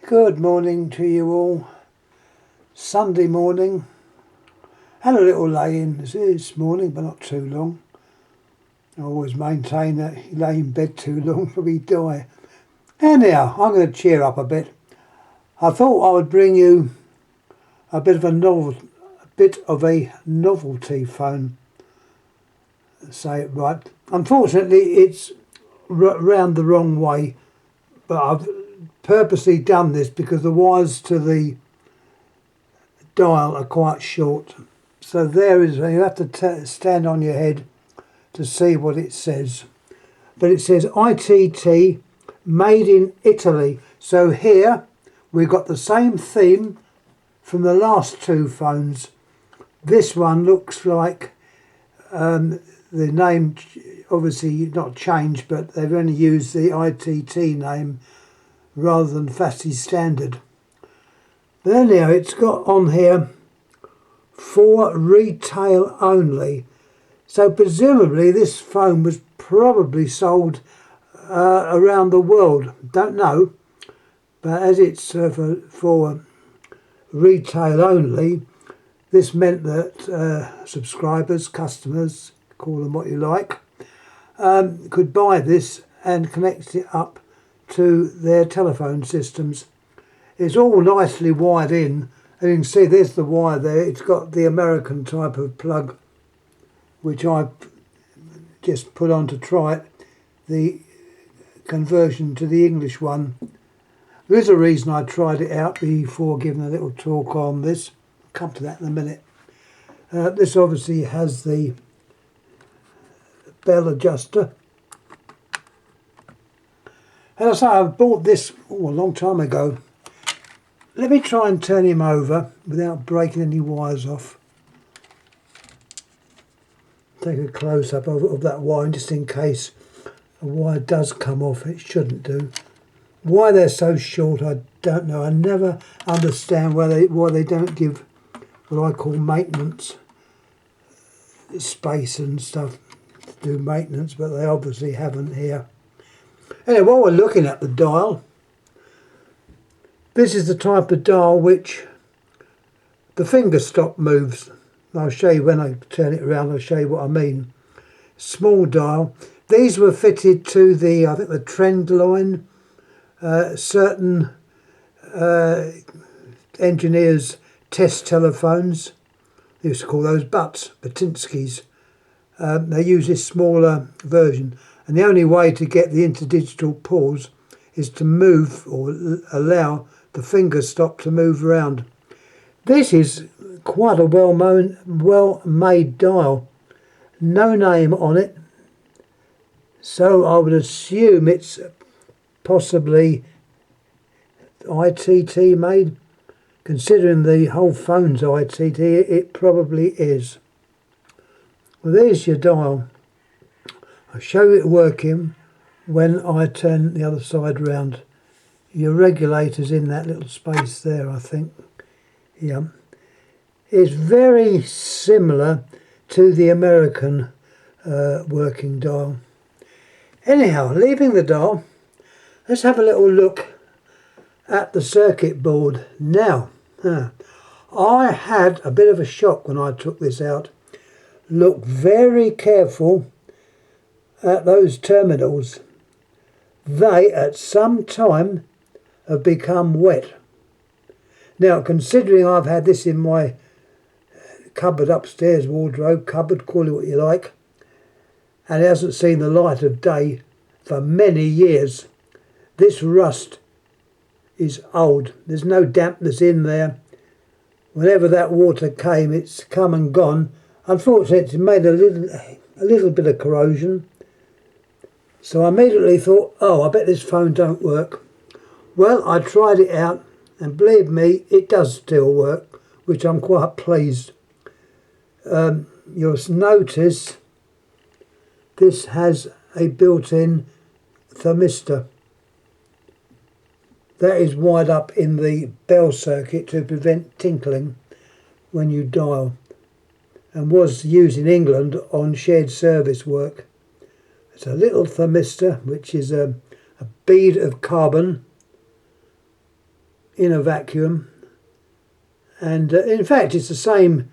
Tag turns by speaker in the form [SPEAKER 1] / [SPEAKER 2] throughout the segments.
[SPEAKER 1] Good morning to you all. Sunday morning. Had a little lay-in this morning, but not too long. I always maintain that you lay in bed too long, probably die. Anyhow, I'm going to cheer up a bit. I thought I would bring you a bit of a novelty phone. Say it right. Unfortunately, it's round the wrong way, but I've purposely done this because the wires to the dial are quite short. So there is, you have to stand on your head to see what it says. But it says ITT made in Italy. So here we've got the same theme from the last two phones. This one looks like the name, obviously not changed, but they've only used the ITT name rather than Fastly Standard. But anyhow, it's got on here for retail only. So presumably this phone was probably sold around the world. Don't know. But as it's for retail only, this meant that subscribers, customers, call them what you like, could buy this and connect it up to their telephone systems. It's all nicely wired in, and you can see there's the wire there. It's got the American type of plug, which I just put on to try it, the conversion to the English one. There's a reason I tried it out before giving a little talk on this. I'll come to that in a minute. This obviously has the bell adjuster. As I say, I bought this a long time ago. Let me try and turn him over without breaking any wires off. Take a close-up of that wire just in case a wire does come off. It shouldn't do. Why they're so short, I don't know. I never understand why they don't give what I call maintenance space and stuff to do maintenance, but they obviously haven't here. Anyway, while we're looking at the dial, this is the type of dial which the finger stop moves. I'll show you when I turn it around, I'll show you what I mean. Small dial. These were fitted to the, I think, the trend line. Certain engineers test telephones. They used to call those Batinskis. They use this smaller version. And the only way to get the interdigital pause is to move or allow the finger stop to move around. This is quite a well-made dial. No name on it. So I would assume it's possibly ITT made. Considering the whole phone's ITT, it probably is. Well, there's your dial. I'll show you it working when I turn the other side round. Your regulator's in that little space there, I think. Yeah. It's very similar to the American working dial. Anyhow, leaving the dial, let's have a little look at the circuit board now. I had a bit of a shock when I took this out. Look very careful at those terminals. They at some time have become wet. Now, considering I've had this in my cupboard upstairs, wardrobe, cupboard, call it what you like, and it hasn't seen the light of day for many years, this rust is old. There's no dampness in there. Whenever that water came, it's come and gone. Unfortunately, it's made a little bit of corrosion. So I immediately thought, oh, I bet this phone don't work. Well, I tried it out, and believe me, it does still work, which I'm quite pleased. You'll notice this has a built-in thermistor. That is wired up in the bell circuit to prevent tinkling when you dial, and was used in England on shared service work. It's a little thermistor, which is a bead of carbon in a vacuum, and in fact it's the same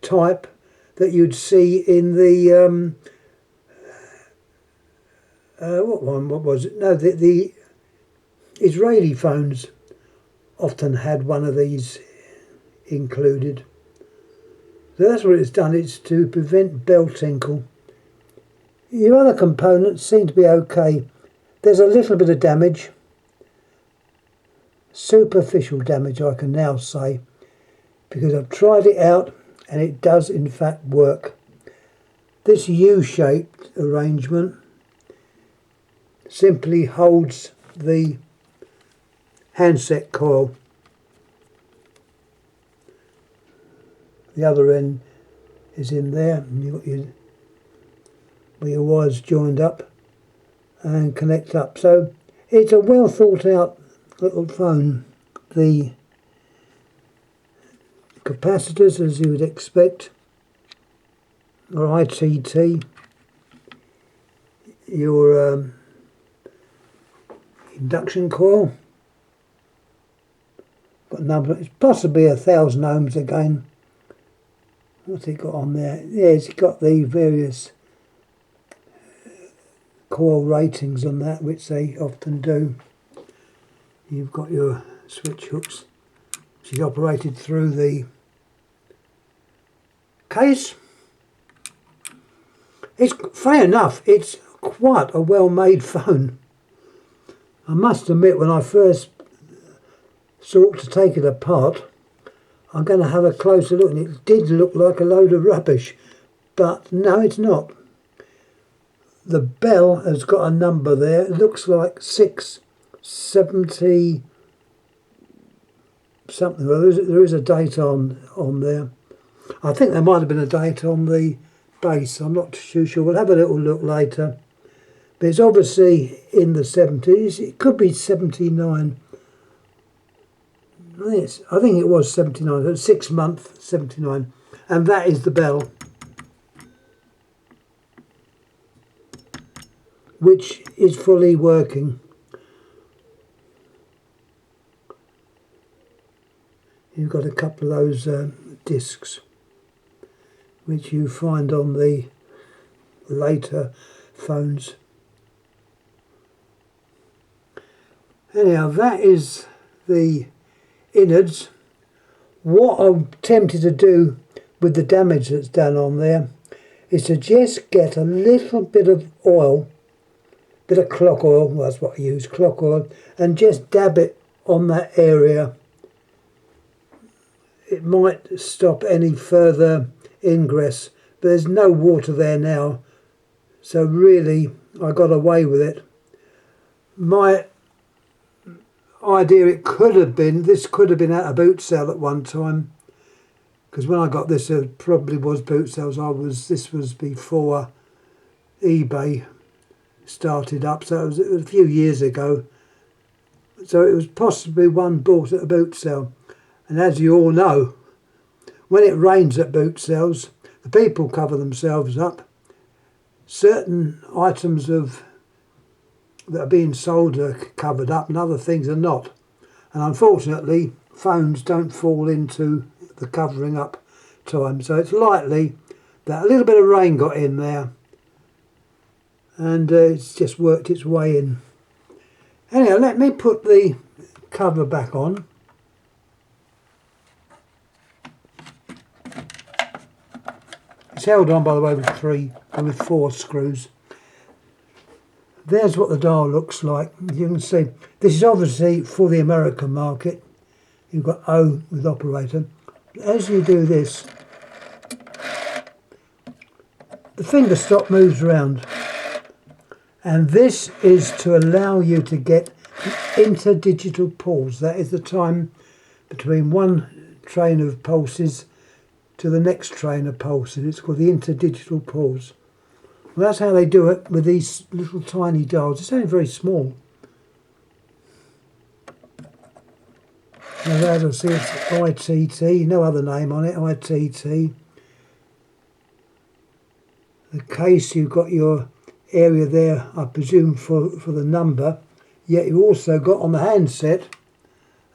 [SPEAKER 1] type that you'd see in the what was it? No, the Israeli phones often had one of these included. So that's what it's done. It's to prevent bell tinkle. Your other components seem to be okay. There's a little bit of damage, superficial damage I can now say, because I've tried it out and it does in fact work. This U-shaped arrangement simply holds the handset coil. The other end is in there, and you've got where your wires joined up and connect up. So it's a well thought out little phone. The capacitors, as you would expect, are ITT. Your induction coil, got a number, it's possibly 1,000 ohms again. What's it got on there? Yeah, it's got the various coil ratings on that, which they often do. You've got your switch hooks, which is operated through the case. It's fair enough, it's quite a well-made phone. I must admit, when I first sought to take it apart, I'm going to have a closer look, and it did look like a load of rubbish, but no, it's not. The bell has got a number there. It looks like 670 something. Well, there is a date on there. I think there might have been a date on the base. I'm not too sure. We'll have a little look later. But it's obviously in the 70s. It could be 79. I think it was 79. 6 month 79, and that is the bell, which is fully working. You've got a couple of those discs, which you find on the later phones. Anyhow, that is the innards. What I'm tempted to do with the damage that's done on there is to just get a little bit of oil, bit of clock oil, well, that's what I use, clock oil, and just dab it on that area. It might stop any further ingress, but there's no water there now, so really I got away with it. My idea, this could have been at a boot sale at one time, because when I got this it probably was boot sales. This was before eBay started up, so it was a few years ago, so it was possibly one bought at a boot sale. And as you all know, when it rains at boot sales, the people cover themselves up. Certain items that are being sold are covered up and other things are not. And unfortunately, phones don't fall into the covering up time. So it's likely that a little bit of rain got in there and it's just worked its way in. Anyhow, let me put the cover back on. It's held on, by the way, with 4 screws. There's what the dial looks like. You can see this is obviously for the American market. You've got O with operator. As you do this, the finger stop moves around, and this is to allow you to get interdigital pulse. That is the time between one train of pulses to the next train of pulses. It's called the interdigital pulse. Well, that's how they do it with these little tiny dials. It's only very small. Now, as I see, it's ITT, no other name on it, ITT. The case, you've got your area there, I presume, for the number. Yet you also got on the handset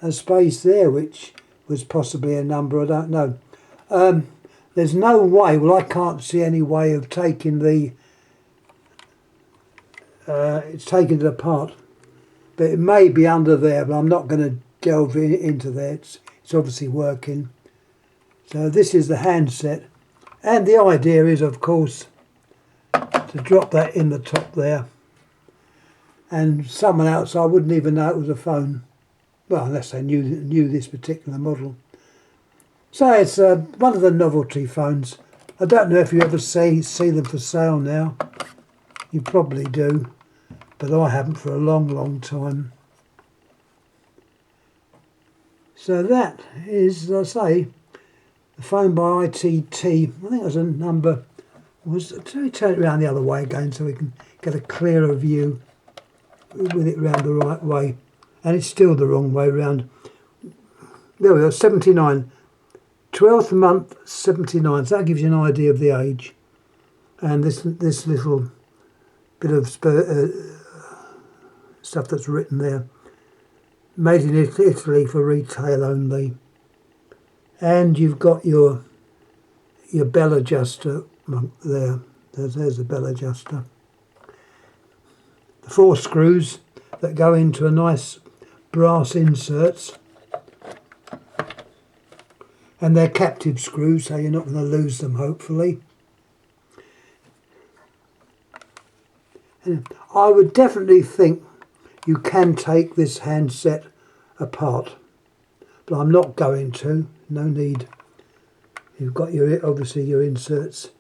[SPEAKER 1] a space there, which was possibly a number, I don't know. There's no way, well, I can't see any way of taking the, it's taking it apart. But it may be under there, but I'm not going to delve into there. It's obviously working. So this is the handset. And the idea is, of course, to drop that in the top there. And someone else, I wouldn't even know it was a phone. Well, unless they knew this particular model. So it's one of the novelty phones. I don't know if you ever see them for sale now. You probably do, but I haven't for a long, long time. So that is, as I say, the phone by ITT. I think it was a number. Let me turn it around the other way again so we can get a clearer view with it round the right way. And it's still the wrong way round. There we go, 79. 12th month, 79. So that gives you an idea of the age. And this little bit of stuff that's written there. Made in Italy for retail only. And you've got your bell adjuster there. There's the bell adjuster. The 4 screws that go into a nice brass inserts. And they're captive screws, so you're not going to lose them, hopefully. And I would definitely think you can take this handset apart, but I'm not going to. No need. You've got obviously your inserts,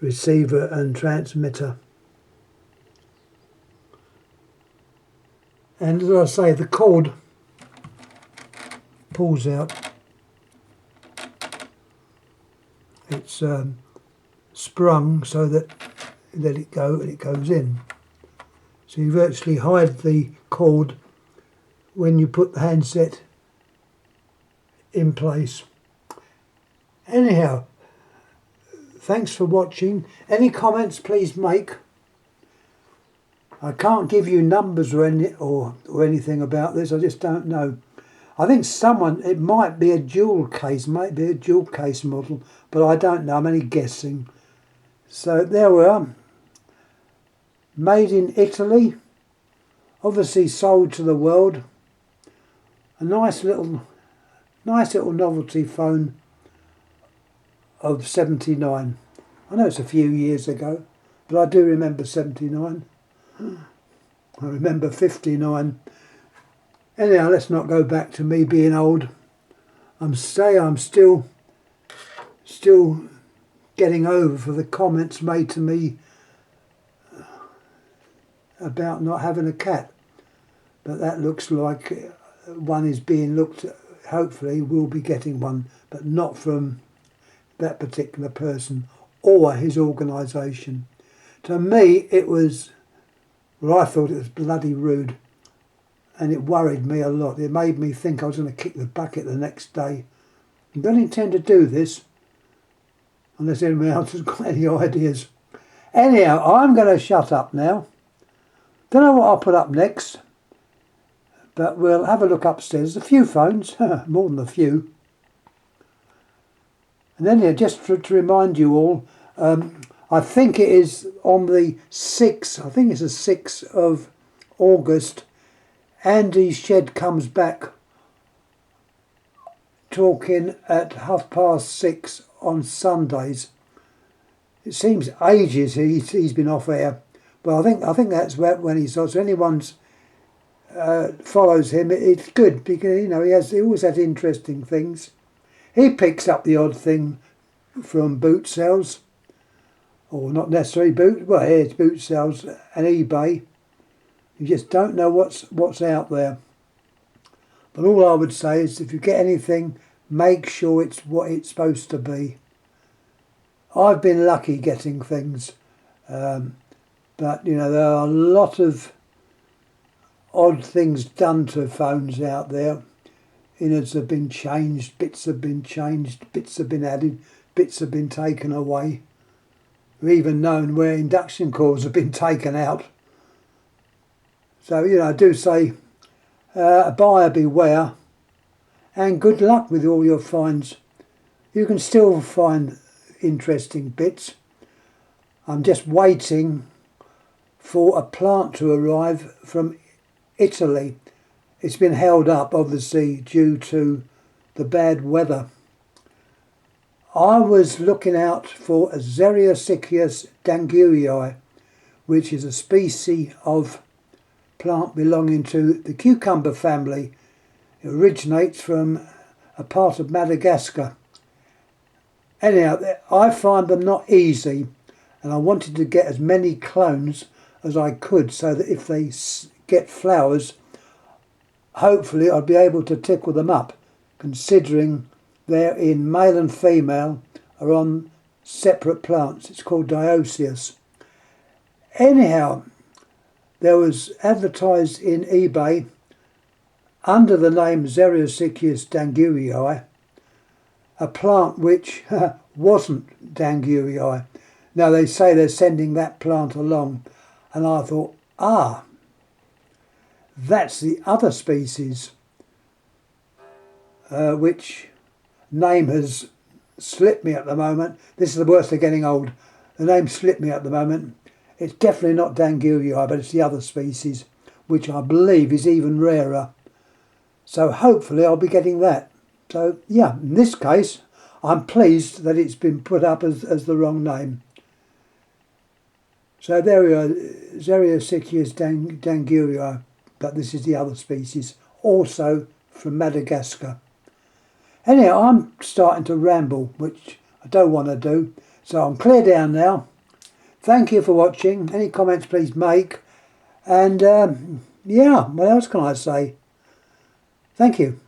[SPEAKER 1] receiver and transmitter. And as I say, the cord pulls out. It's sprung so that you let it go and it goes in. So you virtually hide the cord when you put the handset in place. Anyhow, thanks for watching. Any comments please make. I can't give you numbers or anything about this, I just don't know. I think it might be a dual case model, but I don't know, I'm only guessing. So there we are. Made in Italy, obviously sold to the world. A nice little novelty phone of 79. I know it's a few years ago, but I do remember 79. I remember 59. Anyhow, let's not go back to me being old. I'm still getting over for the comments made to me about not having a cat. But that looks like one is being looked at. Hopefully we'll be getting one, but not from that particular person or his organisation. To me it was, well, I thought it was bloody rude. And it worried me a lot. It made me think I was going to kick the bucket the next day. I don't intend to do this, unless anyone else has got any ideas. Anyhow, I'm going to shut up now. Don't know what I'll put up next, but we'll have a look upstairs. There's a few phones, more than a few. And then yeah, just to remind you all, I think it is on the 6th, I think it's the 6th of August, Andy Shed comes back talking at 6:30 on Sundays. It seems ages he's been off air, but I think that's when he starts. So anyone's follows him, it's good because he always has interesting things. He picks up the odd thing from boot sales, or not necessarily boot. Well, it's boot sales and eBay. You just don't know what's out there. But all I would say is if you get anything, make sure it's what it's supposed to be. I've been lucky getting things, but there are a lot of odd things done to phones out there. Innards have been changed, bits have been changed, bits have been added, bits have been taken away. We've even known where induction cords have been taken out. So, I do say buyer beware, and good luck with all your finds. You can still find interesting bits. I'm just waiting for a plant to arrive from Italy. It's been held up obviously due to the bad weather. I was looking out for a Xeriosicius danguii, which is a species of plant belonging to the cucumber family. It originates from a part of Madagascar. Anyhow, I find them not easy, and I wanted to get as many clones as I could so that if they get flowers, hopefully I'd be able to tickle them up, considering they're in male and female are on separate plants. It's called dioecious. Anyhow, there was advertised in eBay under the name Xeriosicius danguii a plant which wasn't danguii. Now they say they're sending that plant along, and I thought, that's the other species, which name has slipped me at the moment. This is the worst of getting old. The name slipped me at the moment. It's definitely not danguii, but it's the other species, which I believe is even rarer. So hopefully I'll be getting that. So yeah, in this case, I'm pleased that it's been put up as the wrong name. So there we are, Xeriosicius danguii, but this is the other species, also from Madagascar. Anyhow, I'm starting to ramble, which I don't want to do, so I'm clear down now. Thank you for watching. Any comments please make, and yeah, what else can I say? Thank you.